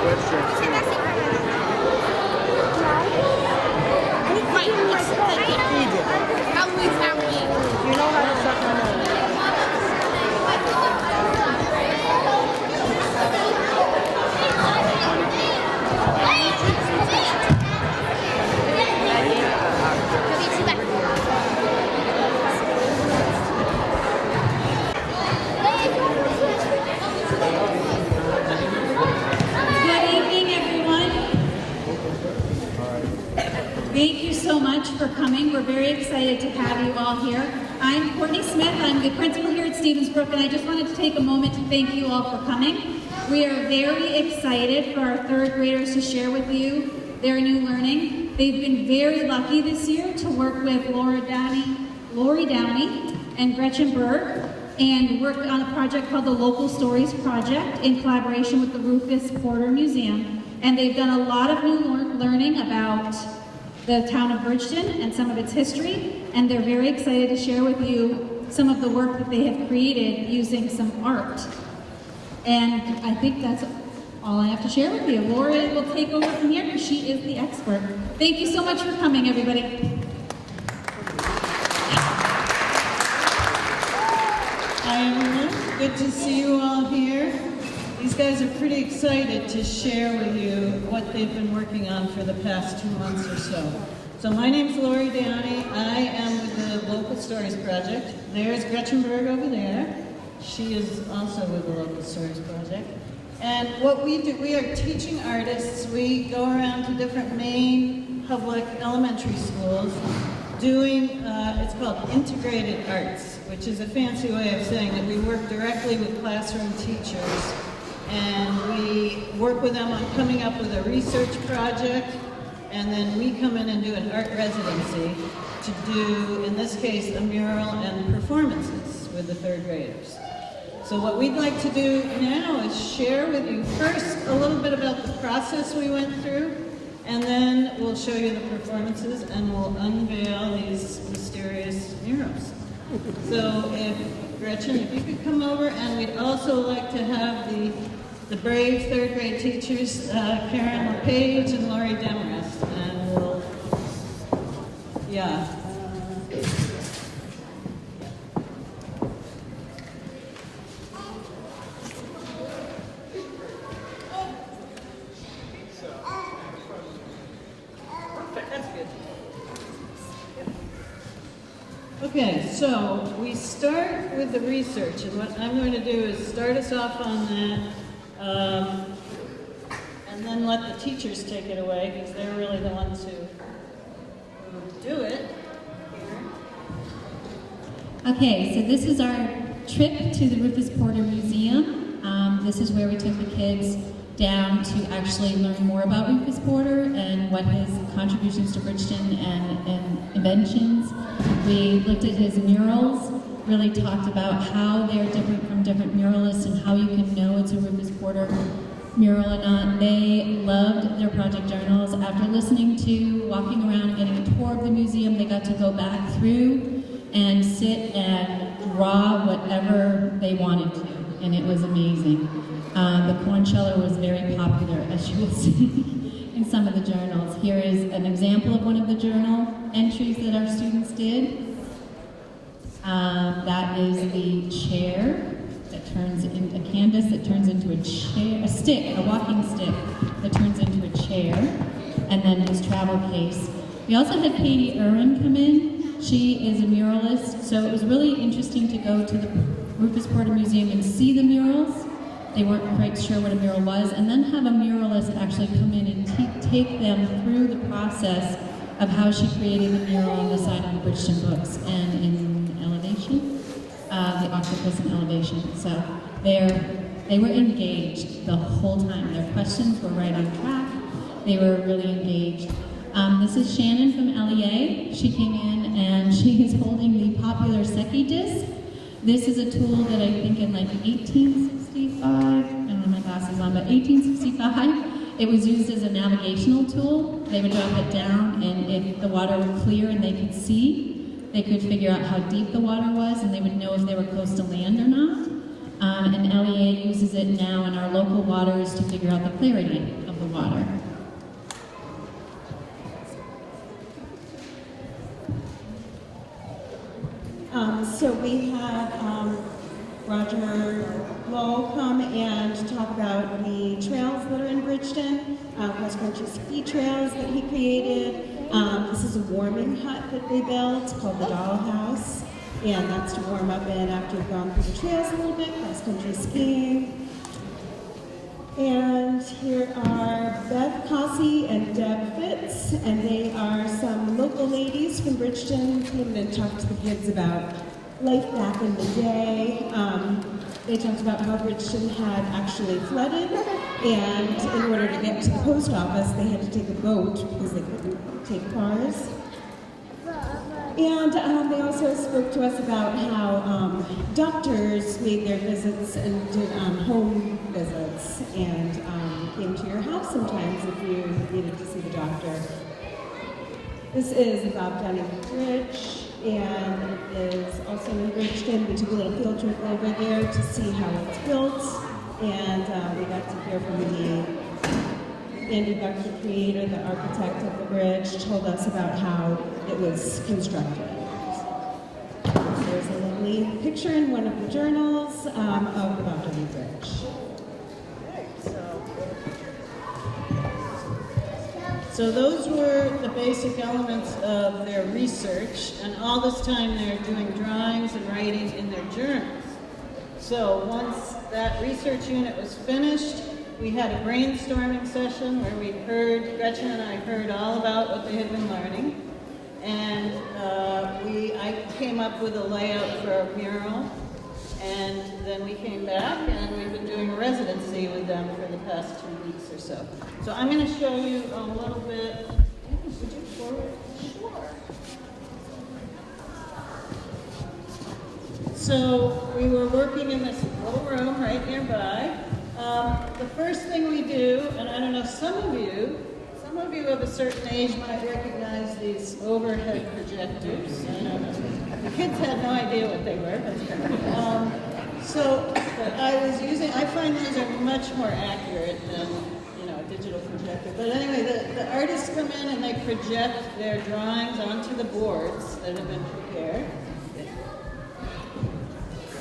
sweatshirt too. You know how to suck on it. Thank you so much for coming. We're very excited to have you all here. I'm Courtney Smith. I'm the principal here at Stevens Brook, and I just wanted to take a moment to thank you all for coming. We are very excited for our third graders to share with you their new learning. They've been very lucky this year to work with Lori Downey and Gretchen Berg and work on a project called the Local Stories Project in collaboration with the Rufus Porter Museum. And they've done a lot of new learning about the town of Bridgeton and some of its history, and they're very excited to share with you some of the work that they have created using some art. And I think that's all I have to share with you. Lori will take over from here because she is the expert. Thank you so much for coming, everybody. Hi everyone, good to see you all here. These guys are pretty excited to share with you what they've been working on for the past 2 months or so. So my name's Lori Downey. I am with the Local Stories Project. There's Gretchen Berg over there. She is also with the Local Stories Project. And what we do, we are teaching artists. We go around to different Maine public elementary schools doing, it's called integrated arts, which is a fancy way of saying that we work directly with classroom teachers and we work with them on coming up with a research project, and then we come in and do an art residency to do, in this case, a mural and performances with the third graders. So what we'd like to do now is share with you first a little bit about the process we went through, and then we'll show you the performances and we'll unveil these mysterious murals. So Gretchen, if you could come over, and we'd also like to have the brave third grade teachers, Karen LePage and Lori Demarest, and we'll, yeah. Okay, so we start with the research, and what I'm going to do is start us off on that, and then let the teachers take it away, because they're really the ones who do it. Okay, so this is our trip to the Rufus Porter Museum. This is where we took the kids down to actually learn more about Rufus Porter and what his contributions to Bridgeton and inventions. We looked at his murals, really talked about how they're different from different muralists and how you can know it's a Rufus Porter mural or not. They loved their project journals. After listening to, walking around and getting a tour of the museum, they got to go back through and sit and draw whatever they wanted to, and it was amazing. The corn sheller was very popular, as you will see in some of the journals. Here is an example of one of the journal entries that our students did. That is the chair that turns into a canvas that turns into a chair, a walking stick that turns into a chair, and then his travel case. We also had Katie Irwin come in. She is a muralist, so it was really interesting to go to the Rufus Porter Museum and see the murals. They weren't quite sure what a mural was, and then have a muralist actually come in and take them through the process of how she created the mural on the side of the Bridgeton books and in elevation, the octopus in elevation. So they were engaged the whole time. Their questions were right on track. They were really engaged. This is Shannon from LEA. She came in and she is holding the popular Secchi disc. This is a tool that I think in like 1865, I don't have my glasses on, but 1865, it was used as a navigational tool. They would drop it down, and if the water would clear and they could see, they could figure out how deep the water was, and they would know if they were close to land or not. and LEA uses it now in our local waters to figure out the clarity of the water. So we had Roger Lowe come and talk about the trails that are in Bridgeton, cross-country ski trails that he created. This is a warming hut that they built called the Dollhouse, and that's to warm up in after you've gone through the trails a little bit, cross-country skiing. And here are Beth Cossey and Deb Fitz, and they are some local ladies from Bridgeton, came and talked to the kids about life back in the day. They talked about how Bridgeton had actually flooded, and in order to get to the post office, they had to take a boat because they couldn't take cars. And they also spoke to us about how doctors made their visits and did home visits and came to your house sometimes if you needed to see the doctor. This is the Bob Dunning Bridge, and it is also in Bridgeton. We took a little field trip over there to see how it's built, and we got to hear from Andy Buck, the creator, the architect of the bridge, told us about how it was constructed. There's a lovely picture in one of the journals of the Bob Dunning Bridge. So those were the basic elements of their research, and all this time they're doing drawings and writing in their journals. So once that research unit was finished, we had a brainstorming session where Gretchen and I heard all about what they had been learning, and I came up with a layout for a mural, and then we came back and we've been doing a residency with them for the past 2 weeks or so. So I'm going to show you a little bit. Would you forward? Sure. So we were working in this little room right nearby. The first thing we do, and I don't know, some of you of a certain age might recognize these overhead projectors. I don't know. The kids had no idea what they were. So I find those are much more accurate than a digital projector. But anyway, the artists come in and they project their drawings onto the boards that have been prepared.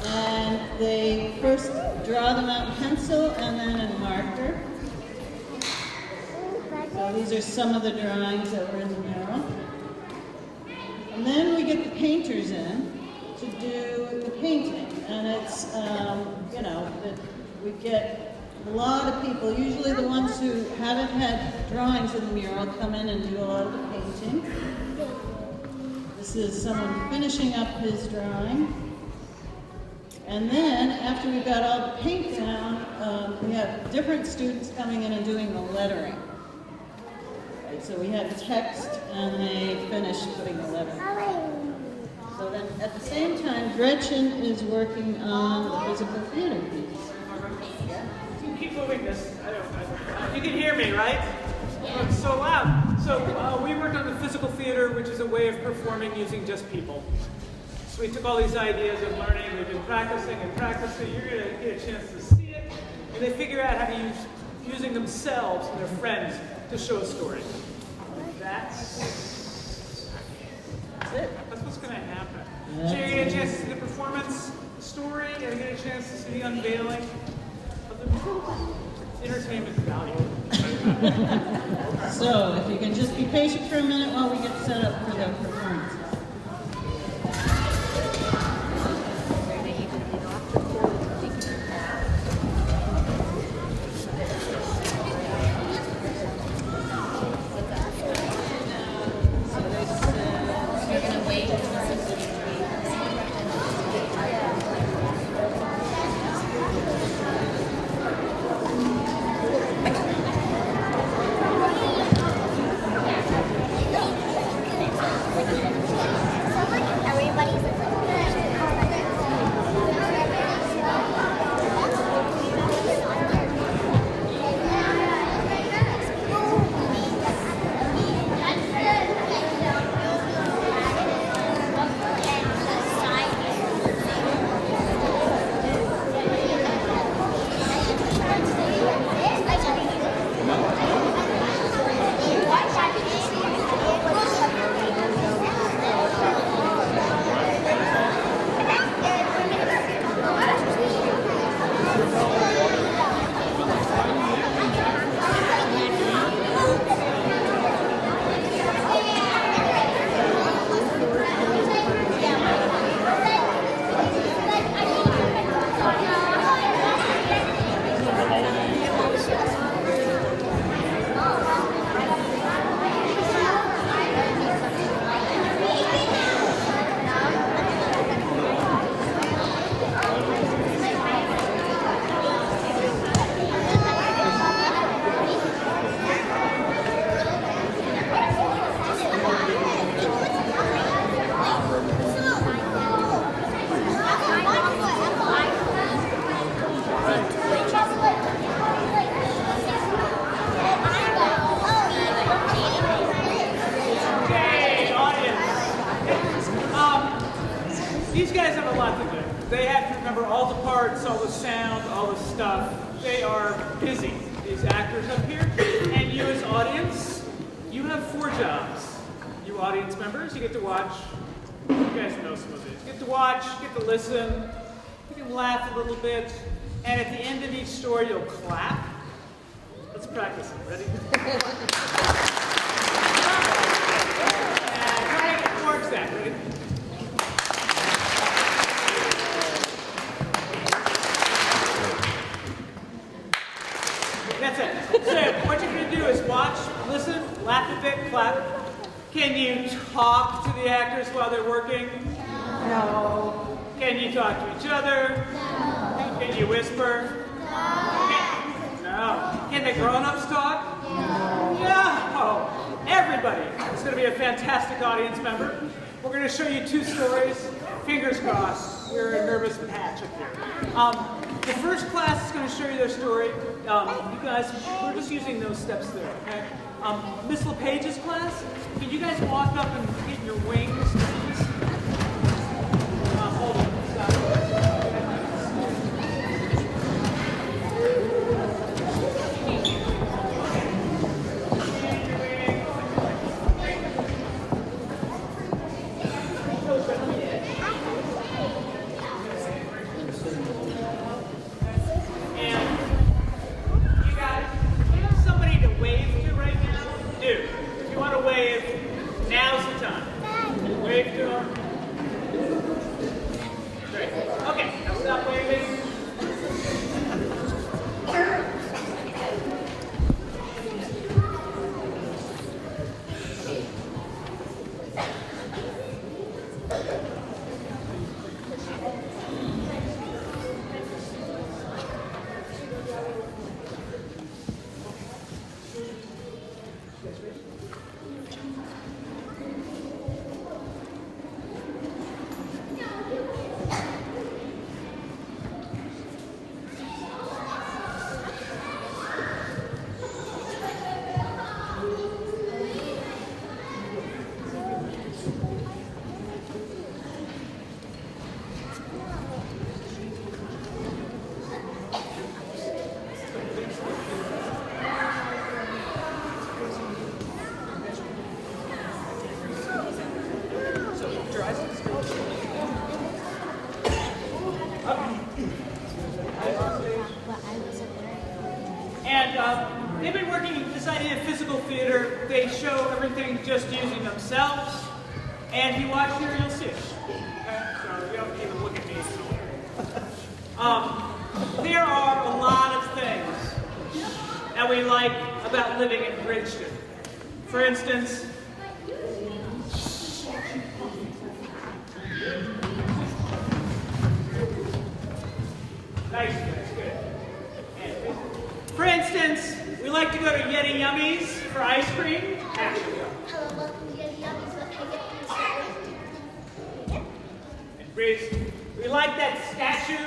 And they first draw them out in pencil and then in marker. So these are some of the drawings that were in the mural. And then we get the painters in to do the painting. And it's, we get a lot of people, usually the ones who haven't had drawings in the mural, come in and do a lot of the painting. This is someone finishing up his drawing. And then, after we've got all the paint down, we have different students coming in and doing the lettering. Right, so we have text, and they finish putting the lettering. So then, at the same time, Gretchen is working on the physical theater piece. Keep moving this. You can hear me, right? It's so loud. So we worked on the physical theater, which is a way of performing using just people. So we took all these ideas of learning, we've been practicing and practicing, you're going to get a chance to see it, and they figure out how to use using themselves and their friends to show a story. That's it. That's what's going to happen. So you're going to get a chance to see the performance, the story, you're going to get a chance to see the unveiling of the entertainment value. So if you can just be patient for a minute while we get set up for the performance. they have to remember all the parts, all the sound, all the stuff. They are busy, these actors up here. And you as audience, you have 4 jobs. You audience members, you get to watch. You guys know some of these. You get to watch, you get to listen, you can laugh a little bit, and at the end of each story, you'll clap. Let's practice it. Ready? And try to get towards that. Ready? That's it. So what you're going to do is watch, listen, laugh a bit, clap. Can you talk to the actors while they're working? No. Can you talk to each other? No. Can you whisper? No. Can the grown-ups talk? No. Everybody. It's going to be a fantastic audience member. We're going to show you 2 stories. Fingers crossed. We're a nervous patch up here. The first class is going to show you their story. You guys, we're just using those steps there, okay? Miss LePage's class, can you guys walk up and get in your wings, please? Hold on. Stop. And they've been working this idea of physical theater. They show everything just using themselves. And if you watch here, you'll see it. Okay? So you don't even look at me. There are a lot of things that we like about living in Bridgeton. For instance, nice, that's good. For instance, we like to go to Yeti Yummies for ice cream. And we like that statue.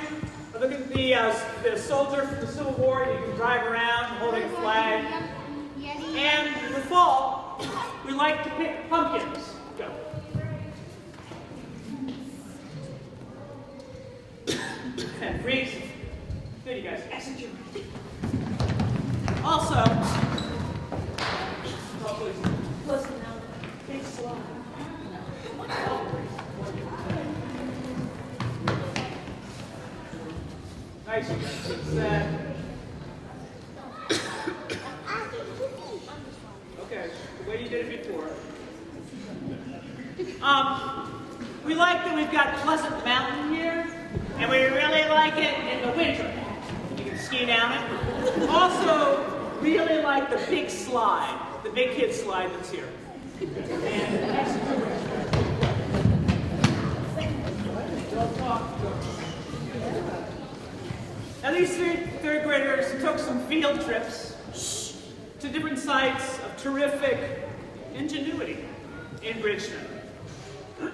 Look at the soldier from the Civil War. You can drive around holding a flag. And in the fall, we like to pick pumpkins. Go. And freeze. Good, you guys. Execute. Also, listen now. Big slide. Nice, you guys. Okay, the way you did it before. We like that we've got Pleasant Mountain here, and we really like it in the winter. You can ski down it. Also, really like the big slide, the big kid slide that's here. Now these third graders took some field trips to different sites of terrific ingenuity in Bridgeton.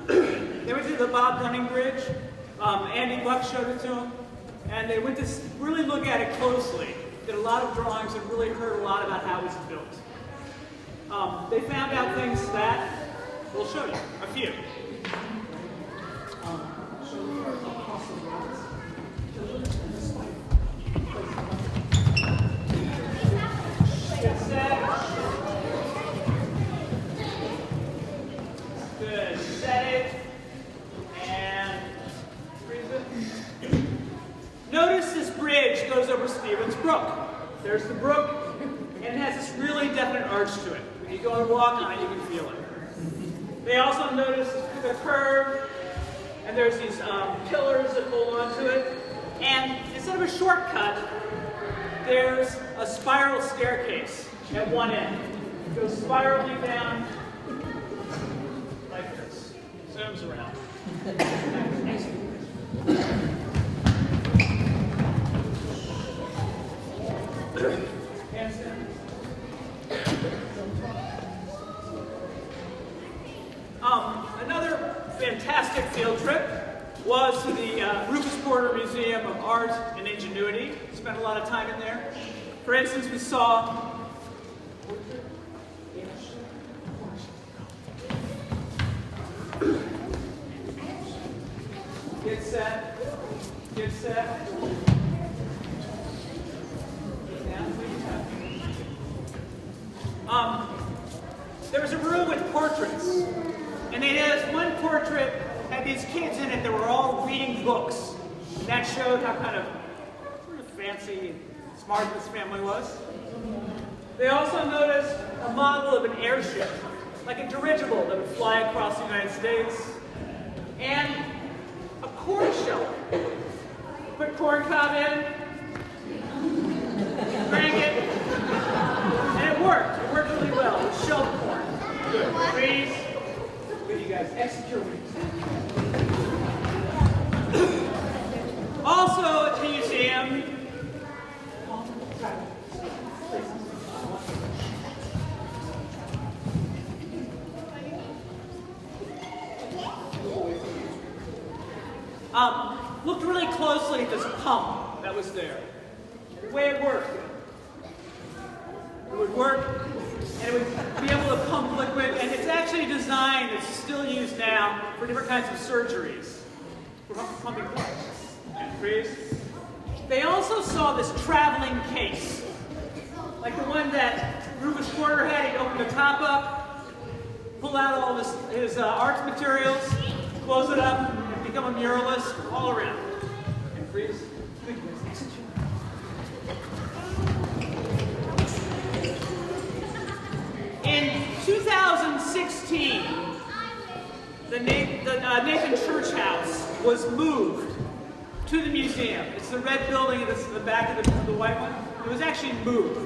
They went to the Bob Dunning Bridge. Andy Buck showed it to them. And they went to really look at it closely. Did a lot of drawings and really heard a lot about how it was built. They found out things that we'll show you, a few. Get set. Good. Set it. And freeze it. Notice this bridge goes over Stevens Brook. There's the brook, and it has this really definite arch to it. When you go and walk on it, you can feel it. They also notice the curve, and there's these pillars that hold on to it. And instead of a shortcut, there's a spiral staircase at one end. It goes spiraling down like this. Zooms around. Another fantastic field trip was to the Rufus Porter Museum of Art and Ingenuity. Spent a lot of time in there. For instance, we saw get set, get set. There was a room with portraits, and they had one portrait had these kids in it that were all reading books, and that showed how kind of sort of fancy and smart this family was. They also noticed a model of an airship, like a dirigible that would fly across the United States, and a corn sheller. Put corn cob in, crank it, and it worked. It worked really well. It was shelled corn. Good. Freeze. Good, you guys. Exit your wings. Also at the museum, looked really closely at this pump that was there. The way it worked. It would work, and it would be able to pump liquid, and it's actually designed, it's still used now for different kinds of surgeries. For pumping blood. And freeze. They also saw this traveling case, like the one that Rufus Porter had. He'd open the top up, pull out all his art materials, close it up, and become a muralist all around. And freeze. In 2016, the Nathan Church House was moved to the museum. It's the red building, it's the back of the white one. It was actually moved.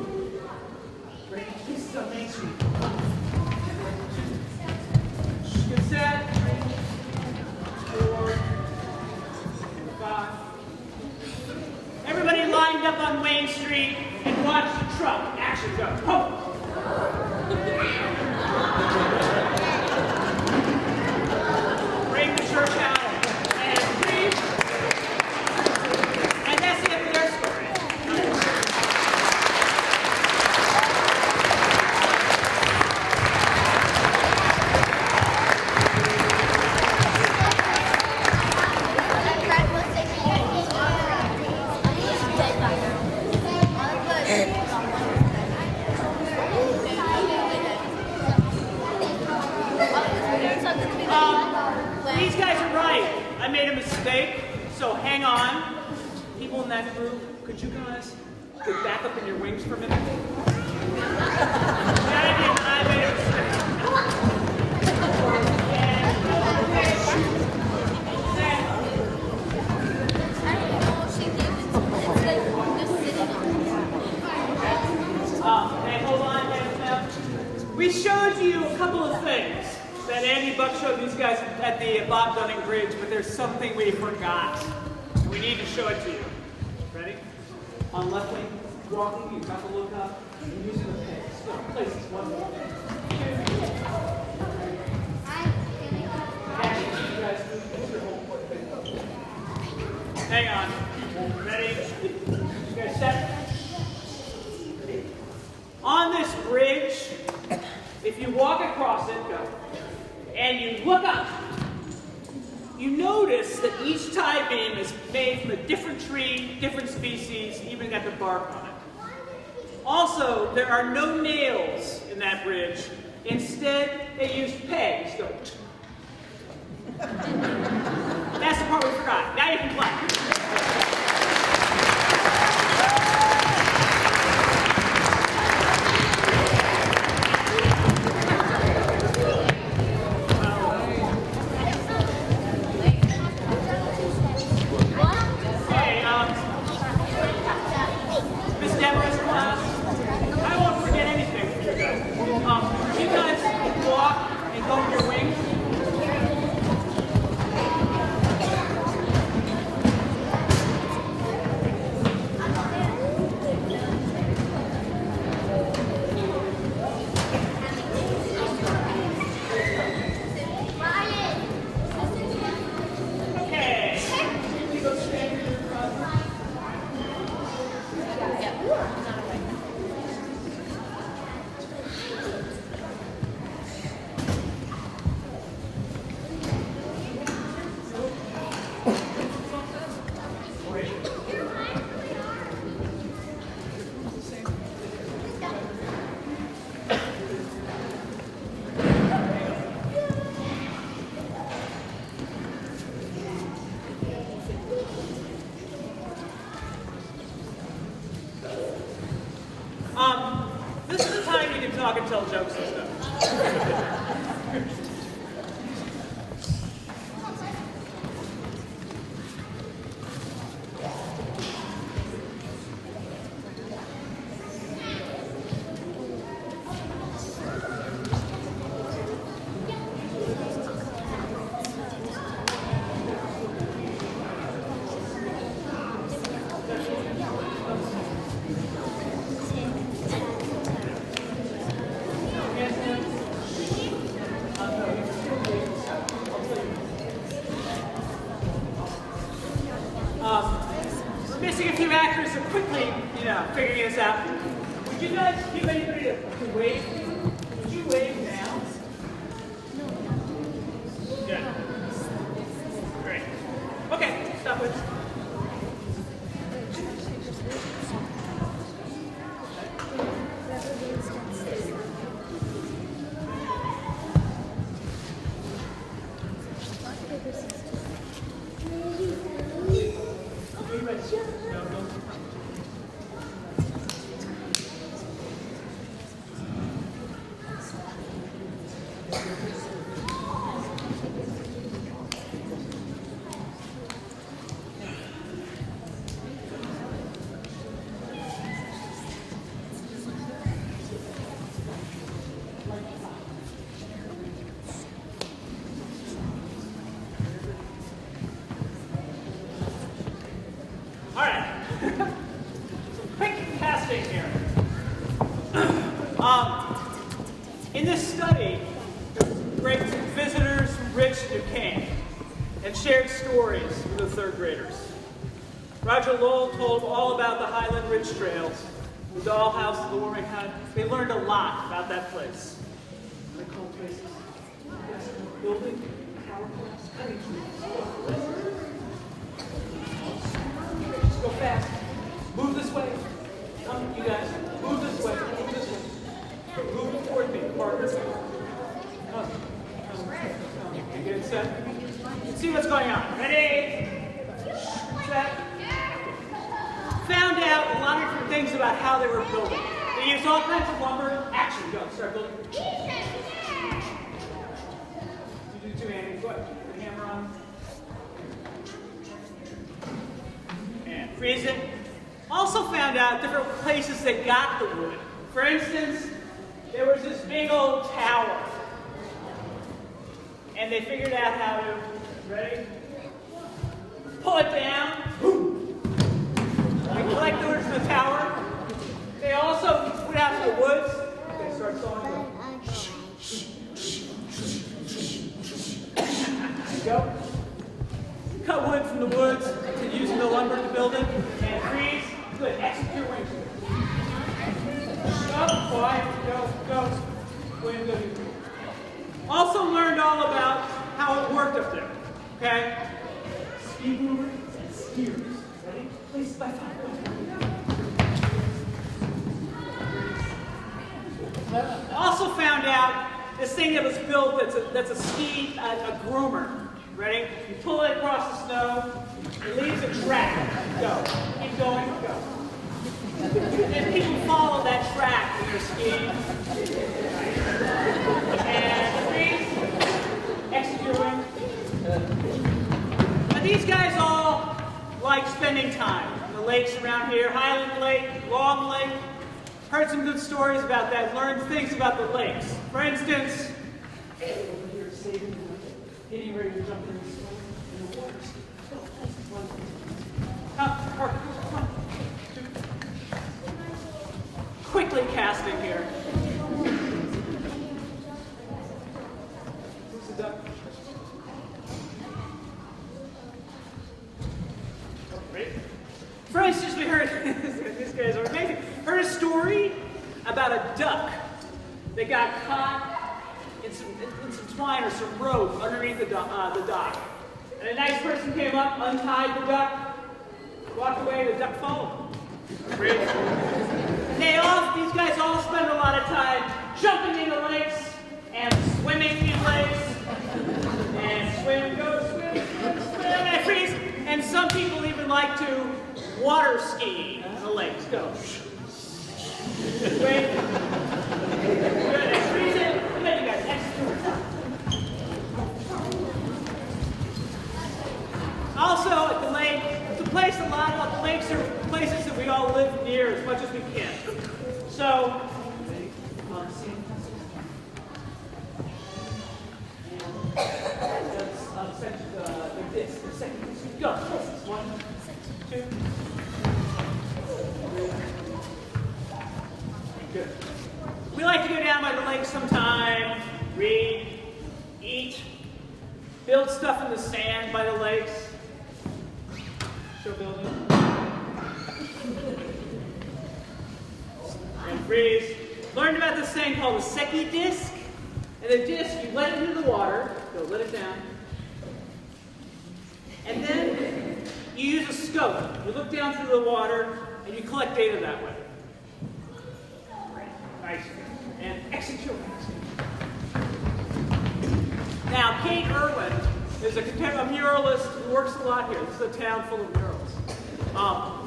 This is on Main Street. Get set. 4, 5. Everybody lined up on Main Street and watched the truck. Action, go. Oh. Bring the church out and freeze. And that's the end of their story. These guys are right. I made a mistake, so hang on. People in that group, could you guys get back up in your wings for a minute? I made a mistake. Hey, hold on, we showed you a couple of things that Andy Buck showed these guys at the Bob Dunning Bridge, but there's something we forgot. We need to show it to you. Ready? On left lane, walking, you've got to look up, and using the pace. Go, places, 1 more. 2. Action, you guys move your whole foot. Hang on. Ready? You guys set? On this bridge, if you walk across it, go. And you look up. you notice that each tie beam is made from a different tree, different species, even got the bark on it. Also, there are no nails in that bridge. Instead, they used pegs. So, that's the part we forgot. Now you can clap. This is the time you can talk and tell jokes and stuff. We're missing a few actors, so quickly, figuring this out. Would you guys give anybody to wave? Would you wave now? Yeah. Great. Okay, stop it. In this study, great visitors from Rich who came and shared stories with the third graders. Roger Lowell told all about the Highland Ridge Trails, the dollhouse, the warming hut. They learned a lot about that place. They call places building, power plants, cutting trees. Just go fast. Move this way. Come, you guys. Move this way. Move this way. Move toward me, partner. Come. You get it set? Let's see what's going on. Ready? Set. Found out a lot of different things about how they were building. They used all kinds of lumber. Action, go. Start building. You do two hands. Go ahead. Put the hammer on. And freeze it. Also found out different places they got the wood. For instance, there was this big old tower. And they figured out how to, ready? Pull it down. And collect the wood from the tower. They also put out to the woods. They start sawing. There you go. Cut wood from the woods to using the lumber to build it. And freeze. Good. Execute your wings. Go. Quiet. Go. Wind. Also learned all about how it worked up there. Okay? Ski boomers and skiers. Ready? Please, by five. I also found out this thing that was built that's a ski, a groomer. Ready? You pull it across the snow, it leaves a track. Go. Keep going, go. And people follow that track when they're skiing. And freeze. Exit your wing. Now these guys all like spending time. The lakes around here, Highland Lake, Long Lake. Heard some good stories about that, learned things about the lakes. For instance, over here saving, getting ready to jump in the water. Come. Quickly casting here. Who's the duck? Oh, great. For instance, we heard, these guys are amazing, heard a story about a duck that got caught in some twine or some rope underneath the dock. And a nice person came up, untied the duck, walked away, the duck followed. Great. And these guys all spend a lot of time jumping into lakes and swimming in lakes. And swim, go, swim, and freeze. And some people even like to water ski in the lakes. Go. Wait. Good. And freeze it. Good, you guys. Excellent. Also, at the lake, a lot of the lakes are places that we all live near as much as we can. So, go. 1, 2. Good. We like to go down by the lake sometime, read, eat, build stuff in the sand by the lakes. Show building. And freeze. Learned about this thing called a Secchi disc. And the disc, you let it into the water. Go, let it down. And then you use a scope. You look down through the water and you collect data that way. Nice. And execute. Now, Kate Irwin is a muralist who works a lot here. This is a town full of murals.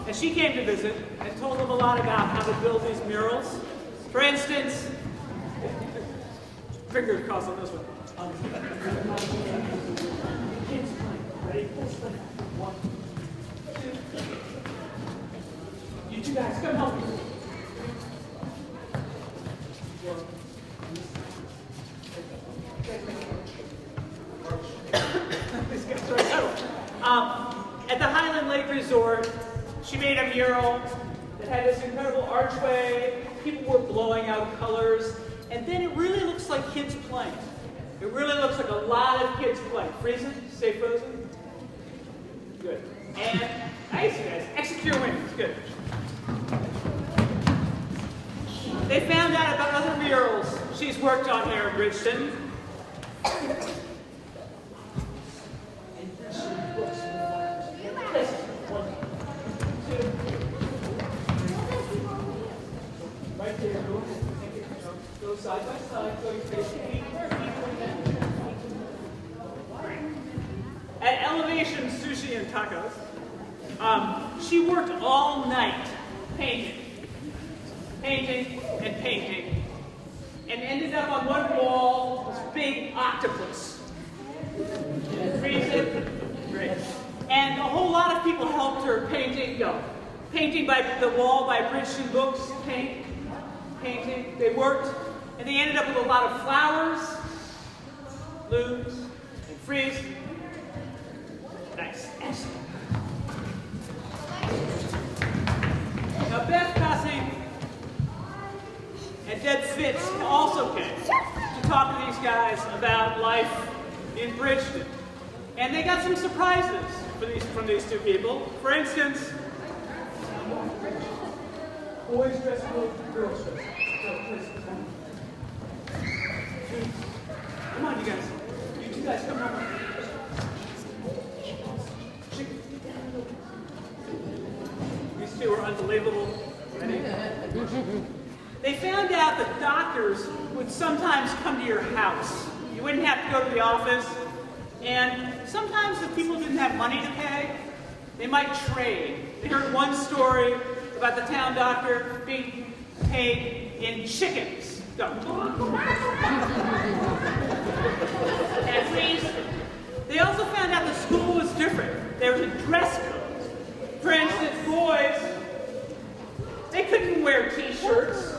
And she came to visit and told them a lot about how to build these murals. For instance, fingers crossed on this one. Ready? 1, 2. You two guys, come help me. At the Highland Lake Resort, she made a mural that had this incredible archway. People were blowing out colors. And then it really looks like kids playing. It really looks like a lot of kids playing. Freezing? Stay frozen? Good. And nice, you guys. Execute your wings. Good. They found out about other murals she's worked on here in Bridgeton. Right there, go side by side, so you face the feet. At Elevation Sushi and Tacos, she worked all night painting, and ended up on one wall, this big octopus. Freeze it. Great. And a whole lot of people helped her painting. Painting by the wall by Bridgeton Books. Painting. They worked, and they ended up with a lot of flowers, lose, and freeze. Nice. Excellent. Now Beth Cussing and Deb Fitz also came to talk to these guys about life in Bridgeton. And they got some surprises from these two people. For instance, boys dressed blue, girls dressed blue. Come on, you guys. You two guys, come on. found out that doctors would sometimes come to your house. You wouldn't have to go to the office. And sometimes if people didn't have money to pay, they might trade. They heard one story about the town doctor being paid in chickens. And please, they also found out the school was different. There was a dress code. For instance, boys, they couldn't wear t-shirts,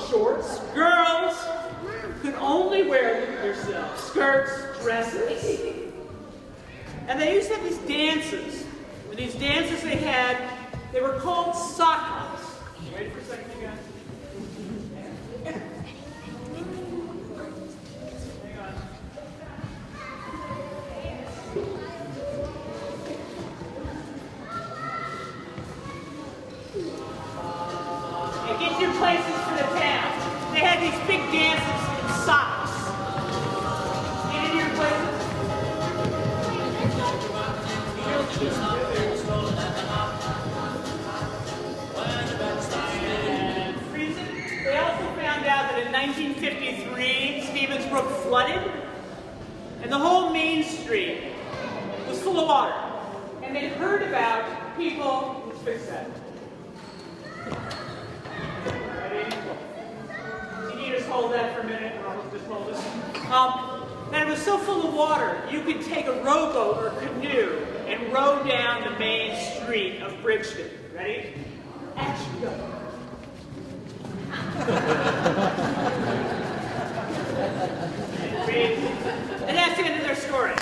shorts. Girls could only wear themselves, skirts, dresses. And they used to have these dances. And these dances they were called sock hops. Wait for a second, you guys. Hang on. And get your places for the town. They had these big dances in socks. Get in your places. They also found out that in 1953, Stevens Brook flooded, and the whole Main Street was full of water. And they heard about people. Let's fix that. Ready? Can you just hold that for a minute, or I'll just hold it? And it was so full of water, you could take a rowboat or canoe and row down the main street of Bridgeton. Ready? Action, go. And that's the end of their story.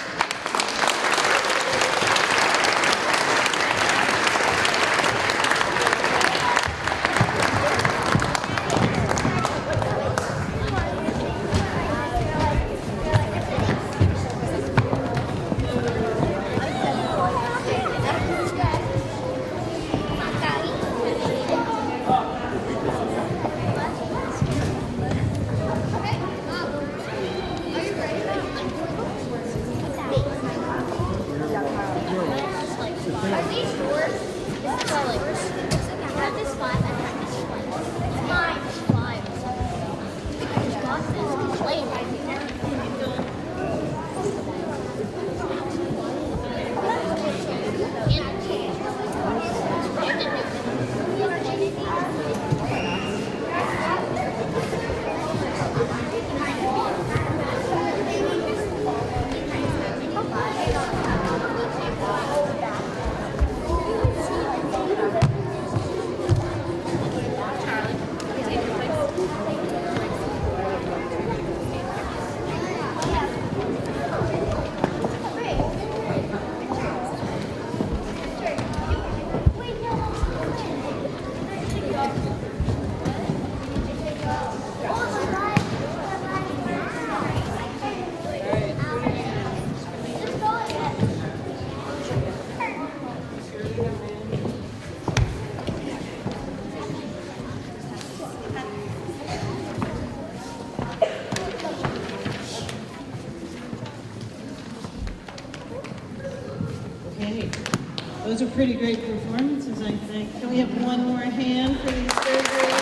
Those are pretty great performances, I think. Can we have one more hand for these third graders?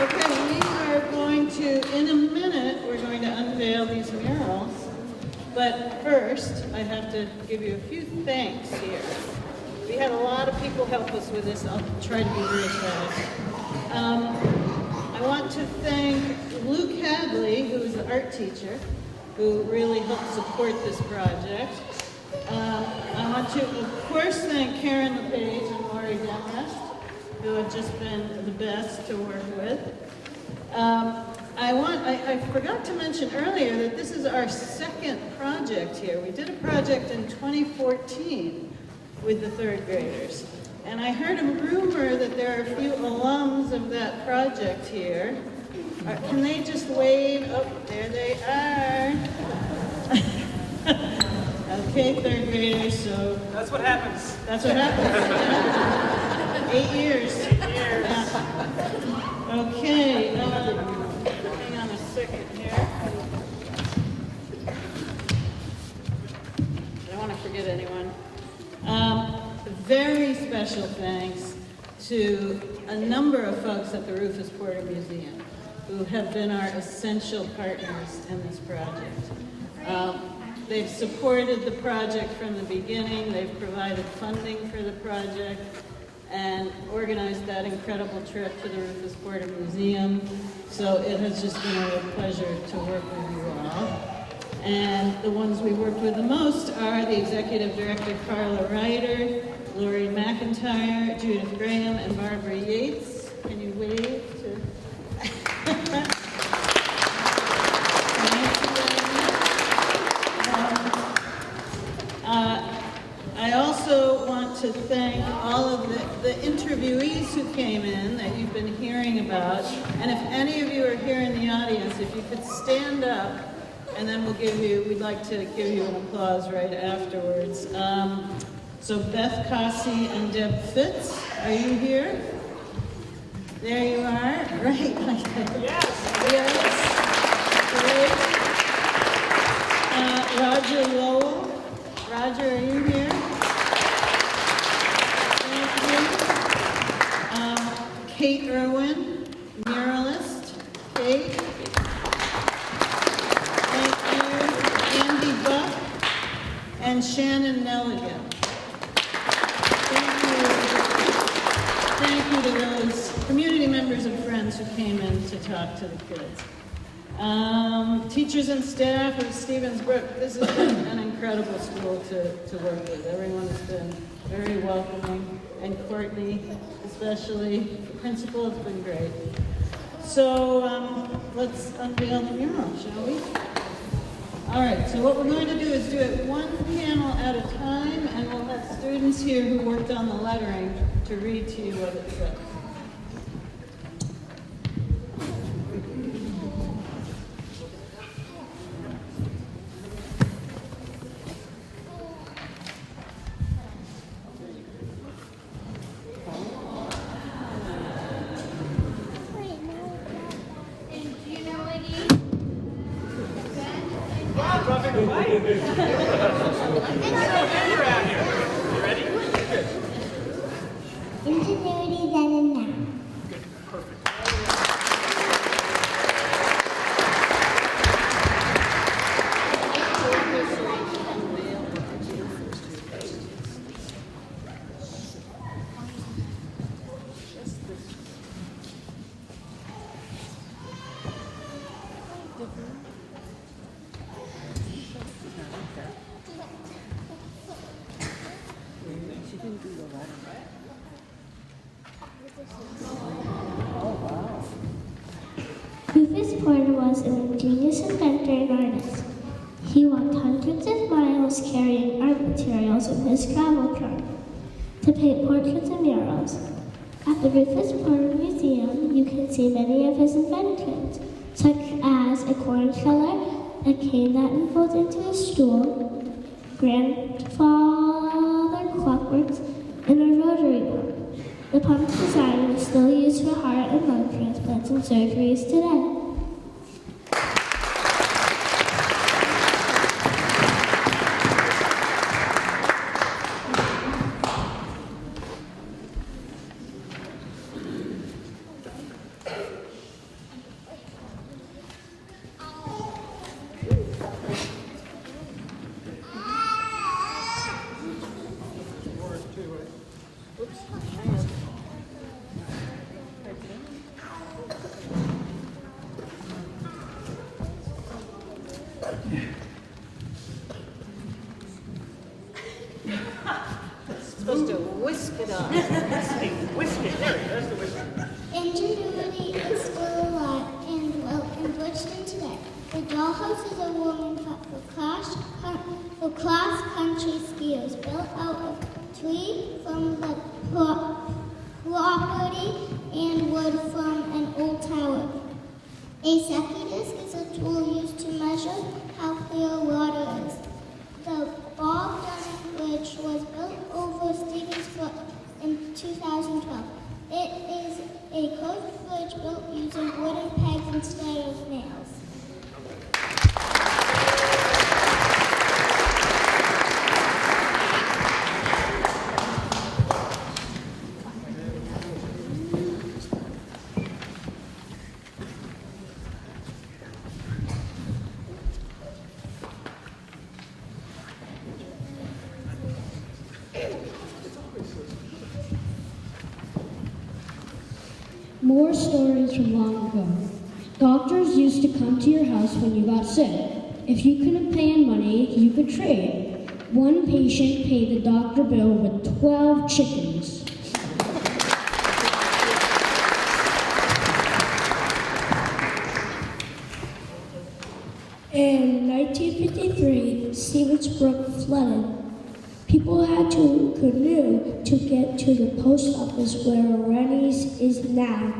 Okay, we are going to, in a minute, we're going to unveil these murals. But first, I have to give you a few thanks here. We had a lot of people help us with this. I'll try to be really fast. I want to thank Luke Hadley, who is the art teacher, who really helped support this project. I want to, of course, thank Karen LePage and Lori Demrest, who have just been the best to work with. I forgot to mention earlier that this is our second project here. We did a project in 2014 with the third graders. And I heard a rumor that there are a few alums of that project here. Can they just wave? Oh, there they are. Okay, third graders, so... That's what happens. That's what happens. Yeah. 8 years. 8 years. Yeah. Okay, hang on a second here. I don't want to forget anyone. very special thanks to a number of folks at the Rufus Porter Museum who have been our essential partners in this project. They've supported the project from the beginning, they've provided funding for the project, and organized that incredible trip to the Rufus Porter Museum. So it has just been a real pleasure to work with you all. And the ones we worked with the most are the Executive Director Carla Ryder, Lori McIntyre, Judith Graham, and Barbara Yates. Can you wave to... I also want to thank all of the interviewees who came in that you've been hearing about. And if any of you are here in the audience, if you could stand up, and then we'd like to give you an applause right afterwards. So Beth Cossey and Deb Fitz, are you here? There you are, right? Yes. Great. Roger Lowell. Roger, are you here? Thank you. Kate Irwin, muralist. Kate. Thank you. Andy Buck and Shannon Nelligan. Thank you to those community members and friends who came in to talk to the kids. Teachers and staff of Stevens Brook, this has been an incredible school to work with. Everyone has been very welcoming, and Courtney especially, the principal, has been great. So let's unveil the mural, shall we? All right, so what we're going to do is do it one panel at a time, and we'll have students here who worked on the lettering to read to you what it says. Ingenuity then and now. Rufus Porter was an ingenious inventor and artist. He walked hundreds of miles carrying art materials in his travel trunk to paint portraits and murals. At the Rufus Porter Museum, you can see many of his inventions, such as a corn sheller, a cane that unfolds into a stool, grandfather clockworks, and a rotary pump. The pump's design is still used for heart and lung transplants and surgeries today. Supposed to whisk it on. Whisk it. There's the whisk. Ingenuity is still alive and well enriched in today. The dollhouse is a woman for cross-country skiers built out of tree from the property and wood from an old tower. A secudus is a tool used to measure how clear water is. The Bob Dunning Bridge was built over Stevens Brook in 2012. It is a curved bridge built using wooden pegs instead of nails. More stories from long ago. Doctors used to come to your house when you got sick. If you couldn't pay in money, you could trade. One patient paid the doctor bill with 12 chickens. In 1953, Stevens Brook flooded. People had to canoe to get to the post office where Rennie's is now.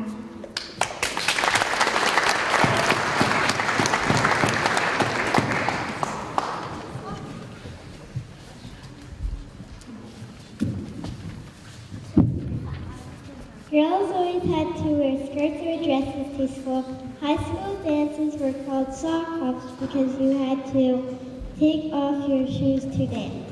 Girls always had to wear skirts or dresses to school. High school dances were called sock hops because you had to take off your shoes to dance.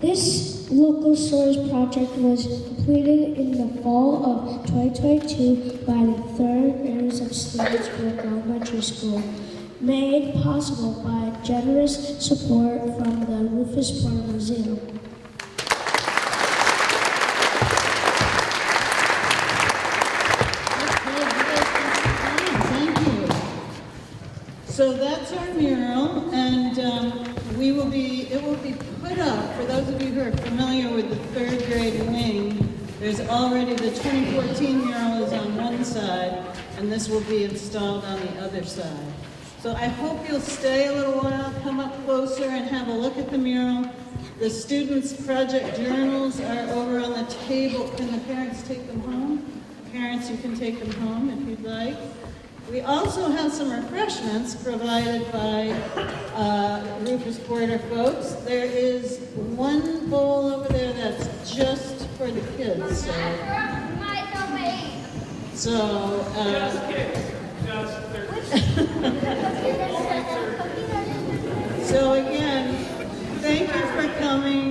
This local stories project was completed in the fall of 2022 by the third graders of Stevens Brook Elementary School, made possible by generous support from the Rufus Porter Museum. Thank you. So that's our mural, and it will be put up, for those of you who are familiar with the third grade wing, there's already the 2014 mural is on one side, and this will be installed on the other side. So I hope you'll stay a little while, come up closer and have a look at the mural. The students' project journals are over on the table. Can the parents take them home? Parents, you can take them home if you'd like. We also have some refreshments provided by Rufus Porter folks. There is one bowl over there that's just for the kids. Just kids. So again, thank you for coming.